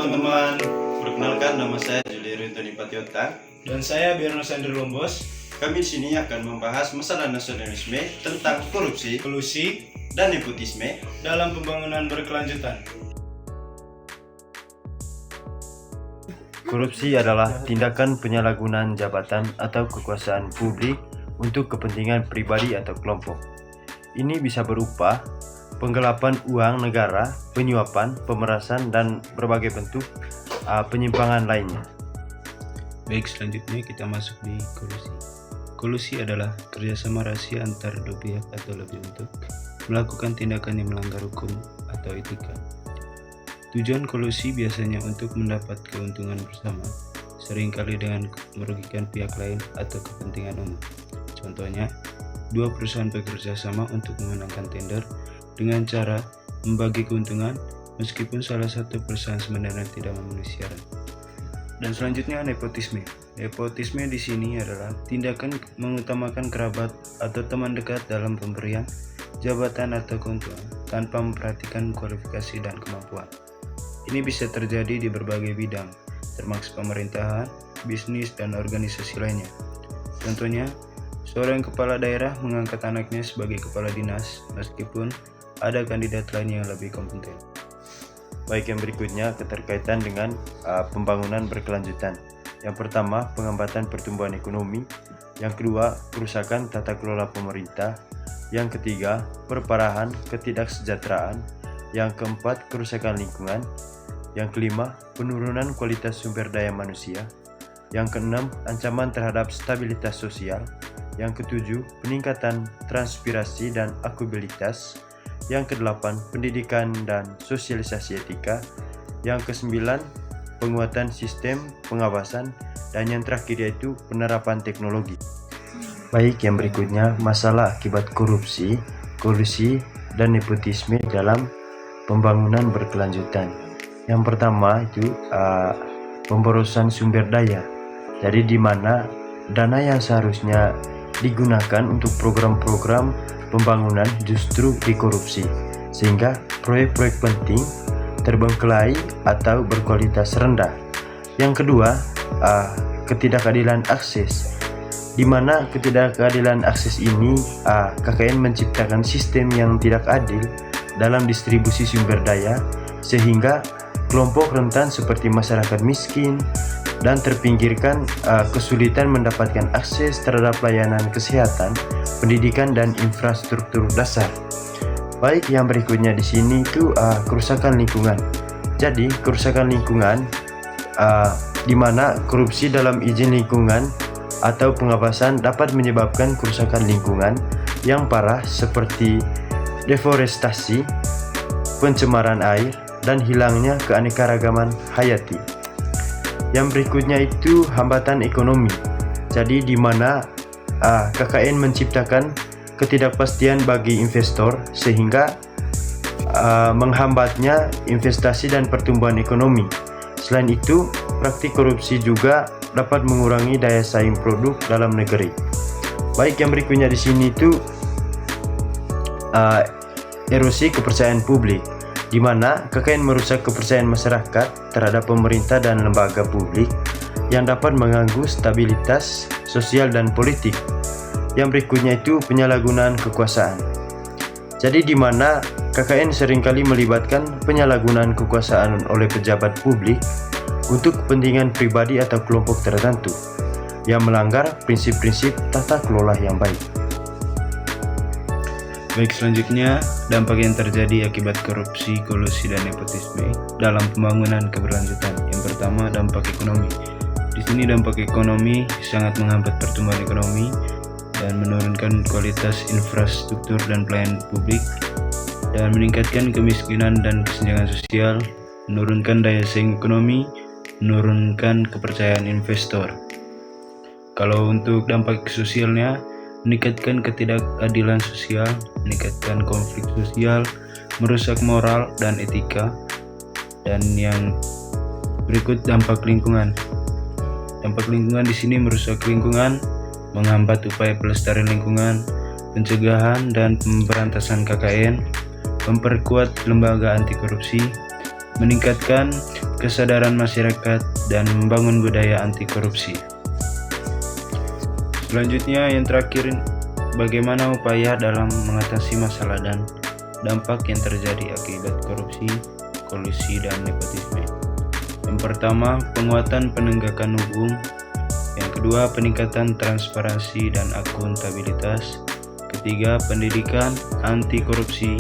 teman-teman, perkenalkan nama saya Juliari Antoni Patiota dan saya Bernard Sandri Lombos. Kami di sini akan membahas masalah nasionalisme tentang korupsi, Kolusi dan nepotisme dalam pembangunan berkelanjutan. Korupsi adalah tindakan penyalahgunaan jabatan atau kekuasaan publik untuk kepentingan pribadi atau kelompok. Ini bisa berupa penggelapan uang negara, penyuapan, pemerasan, dan berbagai bentuk penyimpangan lainnya. Baik, selanjutnya kita masuk di kolusi. Kolusi adalah kerjasama rahasia antar dua pihak atau lebih untuk melakukan tindakan yang melanggar hukum atau etika. Tujuan kolusi biasanya untuk mendapat keuntungan bersama, seringkali dengan merugikan pihak lain atau kepentingan umum. Contohnya, dua perusahaan bekerja sama untuk memenangkan tender dengan cara membagi keuntungan meskipun salah satu perusahaan sebenarnya tidak memenuhi syarat. Dan selanjutnya nepotisme. Nepotisme di sini adalah tindakan mengutamakan kerabat atau teman dekat dalam pemberian jabatan atau keuntungan tanpa memperhatikan kualifikasi dan kemampuan. Ini bisa terjadi di berbagai bidang, termasuk pemerintahan, bisnis, dan organisasi lainnya. Contohnya, seorang kepala daerah mengangkat anaknya sebagai kepala dinas meskipun ada kandidat lain yang lebih kompeten. Baik, yang berikutnya keterkaitan dengan pembangunan berkelanjutan. Yang pertama, penghambatan pertumbuhan ekonomi. Yang kedua, kerusakan tata kelola pemerintah. Yang ketiga, perparahan ketidaksejahteraan. Yang keempat, kerusakan lingkungan. Yang kelima, penurunan kualitas sumber daya manusia. Yang keenam, ancaman terhadap stabilitas sosial. Yang ketujuh, peningkatan transpirasi dan akubilitas. Yang kedelapan, pendidikan dan sosialisasi etika. Yang kesembilan, penguatan sistem pengawasan. Dan yang terakhir yaitu penerapan teknologi. Baik, yang berikutnya masalah akibat korupsi, kolusi, dan nepotisme dalam pembangunan berkelanjutan. Yang pertama itu pemborosan sumber daya. Jadi di mana dana yang seharusnya digunakan untuk program-program pembangunan justru dikorupsi, sehingga proyek-proyek penting terbengkelai atau berkualitas rendah. Yang kedua, ketidakadilan akses, di mana ketidakadilan akses ini KKN menciptakan sistem yang tidak adil dalam distribusi sumber daya, sehingga kelompok rentan seperti masyarakat miskin dan terpinggirkan kesulitan mendapatkan akses terhadap layanan kesehatan, pendidikan, dan infrastruktur dasar. Baik, yang berikutnya di sini itu kerusakan lingkungan. Jadi kerusakan lingkungan di mana korupsi dalam izin lingkungan atau pengawasan dapat menyebabkan kerusakan lingkungan yang parah seperti deforestasi, pencemaran air, dan hilangnya keanekaragaman hayati. Yang berikutnya itu hambatan ekonomi. Jadi di mana KKN menciptakan ketidakpastian bagi investor sehingga menghambatnya investasi dan pertumbuhan ekonomi. Selain itu, praktik korupsi juga dapat mengurangi daya saing produk dalam negeri. Baik, yang berikutnya di sini itu erosi kepercayaan publik, di mana KKN merusak kepercayaan masyarakat terhadap pemerintah dan lembaga publik yang dapat mengganggu stabilitas sosial dan politik. Yang berikutnya itu penyalahgunaan kekuasaan. Jadi di mana KKN seringkali melibatkan penyalahgunaan kekuasaan oleh pejabat publik untuk kepentingan pribadi atau kelompok tertentu yang melanggar prinsip-prinsip tata kelola yang baik. Baik, selanjutnya dampak yang terjadi akibat korupsi, kolusi, dan nepotisme dalam pembangunan keberlanjutan. Yang pertama, dampak ekonomi. Di sini dampak ekonomi sangat menghambat pertumbuhan ekonomi dan menurunkan kualitas infrastruktur dan pelayanan publik, dan meningkatkan kemiskinan dan kesenjangan sosial, menurunkan daya saing ekonomi, menurunkan kepercayaan investor. Kalau untuk dampak sosialnya, meningkatkan ketidakadilan sosial, meningkatkan konflik sosial, merusak moral dan etika. Dan yang berikut dampak lingkungan. Dampak lingkungan di sini merusak lingkungan, menghambat upaya pelestarian lingkungan, pencegahan dan pemberantasan KKN, memperkuat lembaga anti korupsi, meningkatkan kesadaran masyarakat, dan membangun budaya anti korupsi. Selanjutnya yang terakhir, bagaimana upaya dalam mengatasi masalah dan dampak yang terjadi akibat korupsi, kolusi, dan nepotisme. Yang pertama, penguatan penegakan hukum. Yang kedua, peningkatan transparansi dan akuntabilitas. Ketiga, pendidikan anti korupsi.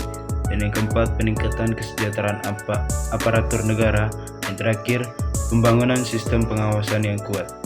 Dan yang keempat, peningkatan kesejahteraan aparatur negara. Yang terakhir, pembangunan sistem pengawasan yang kuat.